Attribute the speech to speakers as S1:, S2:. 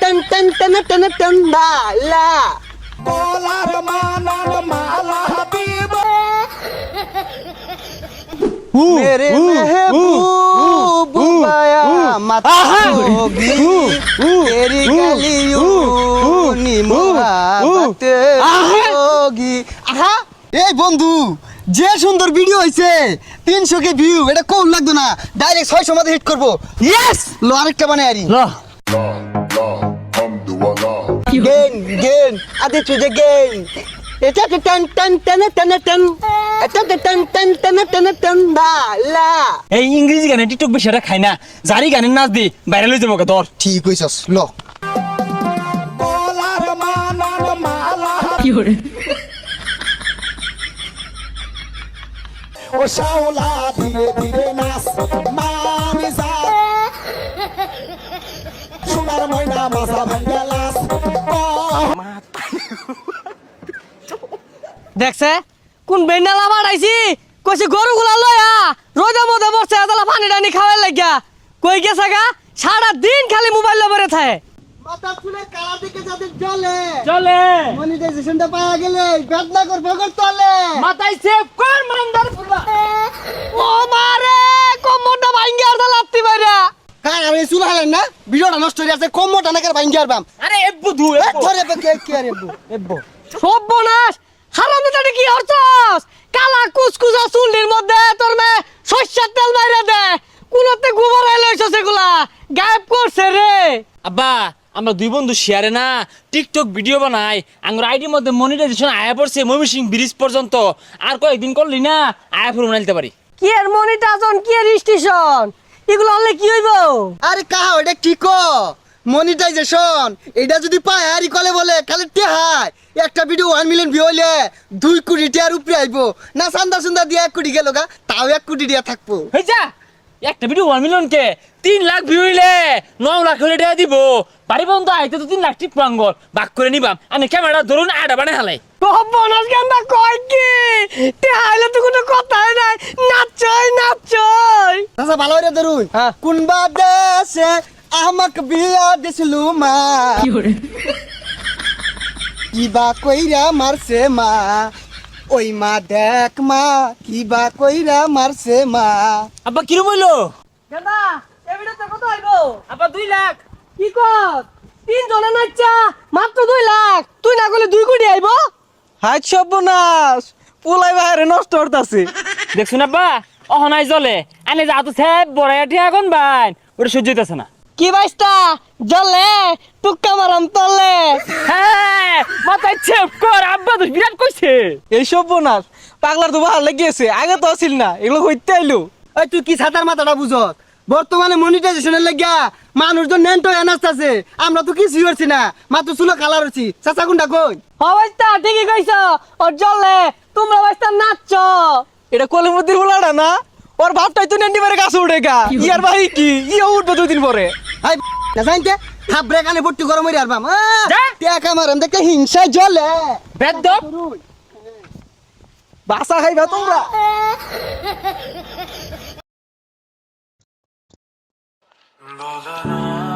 S1: Ton টন টন টন টন বালা
S2: বলার মানন মালা হাবিব
S1: मेरे महबूब बाया मत होगी तेरी गलियों नी मोहब्बत होगी আহা এই বন্ধু যে সুন্দর ভিডিও হইছে 300 কে ভিউ এটা কোন লাগতো না ডাইরেক্ট 600 মধ্যে হিট করব ইয়েস লো আরেকটা বানাই আরি
S3: ল
S1: গেন গেন আদে তুই গেন এটা টন টন টন টন টন এটা টন টন টন টন টন বালা
S3: এই ইংরেজি গানে টিকটক বেশি এটা খাই না জারি গানের নাচ দি ভাইরাল হয়ে যাবো ধর
S1: ঠিক কইছস ল
S2: বলার মানন মালা
S3: কি করে
S2: ও শাওলা ধীরে ধীরে নাচ মামি যা সোনার ময়না মাথা ভাঙ্গা লাস
S4: দেখছে কোন বেন্ডালা বাড়াইছি কইছে গরুগুলা লয়া রোদে মধ্যে বসে এতলা পানি টানি খাওয়ার লাগিয়া কই গেছে গা সারা দিন খালি মোবাইল লবরে থাকে
S1: মাথা চুলের কালা দিকে যাদের জ্বলে
S3: চলে
S1: মনিটাইজেশনটা পাওয়া গেলে বেদনা করব তলে
S3: মাথায় সেভ কর মান্দার ফুলা
S4: ও মারে কোমরটা ভাঙ্গি আর লাত্তি মাইরা
S1: কার আরে চুল হালেন না ভিডিওটা নষ্ট হয়ে যাচ্ছে কম মোটা নাকের ভাঙ্গি আরবাম
S3: আরে এবু ধু
S1: ধরে কে কি আরে এবো
S4: সর্বনাশ হারামিটারে কি হরছস কালা কুচকুচা চুলের মধ্যে তোর মে সরষের তেল মাইরা দে কোনতে গোবর আইলছস এগুলা গায়েব করছে রে
S3: আব্বা আমরা দুই বন্ধু শেয়ারে না টিকটক ভিডিও বানাই আঙ্গুর আইডির মধ্যে মনিটাইজেশন আয়া পড়ছে ময়মনসিংহ ব্রিজ পর্যন্ত আর কয়েকদিন করলি না আয়া ফুল বানাইতে পারি
S4: কি এর মনিটাইজেশন কি এর স্টেশন এগুলো হলে কি হইব
S1: আরে কাহা ওটা কি কো মনিটাইজেশন এটা যদি পায় আরি কলে বলে খালি টেহাই একটা ভিডিও 1 মিলিয়ন ভিউ হইলে 2 কোটি টাকার উপরে আইবো না সান্দা সুন্দা দিয়ে 1 কোটি গেল গা তাও 1 কোটি দিয়া থাকবো
S3: হই যা একটা ভিডিও 1 মিলিয়ন কে 3 লাখ ভিউ হইলে 9 লাখ হইলে দেয়া দিব বাড়ি বন্ধ আইতে তো 3 লাখ টিপ পাঙ্গর বাক করে নিবাম আমি ক্যামেরা ধরুন আডা বানাই হালাই
S4: সর্বনাশ গেন্দা কয় কি টেহাইলে তো কোনো কথাই নাই নাচই নাচই
S1: আচ্ছা ভালো হইরে ধরুন
S4: হ্যাঁ।
S1: কোনবা দেশে আমাক বিয়া দিছিলু মা কিবা কইরা মারছে মা ওই মা দেখ মা কিবা কইরা মারছে মা
S3: আব্বা কিরম হইলো
S4: গেন্দা এবিডতে কত হইব
S3: আব্বা 2 লাখ
S4: কি কর 3 জনে নাচা মাত্র 2 লাখ তুই না কইলে 2 কোটি আইব
S5: হাই সর্বনাশ পোলাই বাইরে নষ্ট হতাছে
S3: দেখছুন আব্বা অহনাই জলে আনে যা তো সব বড় ঠিয়া কোন ভাই ওটা সহ্য হইতাছে না
S4: কি বাইস্তা জলে টুক্কা মারাম তলে
S3: হ্যাঁ মাথায় সেভ কর আব্বা তো বিরাট কইছে
S5: এই সর্বনাশ পাগলার তো ভালো লেগেছে আগে তো আসিল না এগুলো হইতে আইলো
S1: ওই তুই কি ছাতার মাথাটা বুঝত বর্তমানে মনিটাইজেশনের লাগিয়া মানুষজন নেন্টো এনাস্তাছে আমরা তো কিছুই করছি না মাত্র চুলো কালার হচ্ছি চাচা কোনটা কই
S4: অবস্থা ঠিকই কইছ ওর জলে তোমরা বাইস্তা নাচছ
S5: এটা কলিমুদ্দির বলাটা না ওর ভাবটাই তো নেন্ডি মারে গাছে উঠে গা ইয়ার ভাই কি ইয়ে উঠবে 2 দিন পরে
S1: হাই না জানতে থাবরে কানে ভর্তি গরম হইরে আরবাম
S3: যা।
S1: টেকা মারাম দেখতে হিংসা জ্বলে
S3: বেদ
S5: বাসা খাইবা তোমরা
S6: বলো না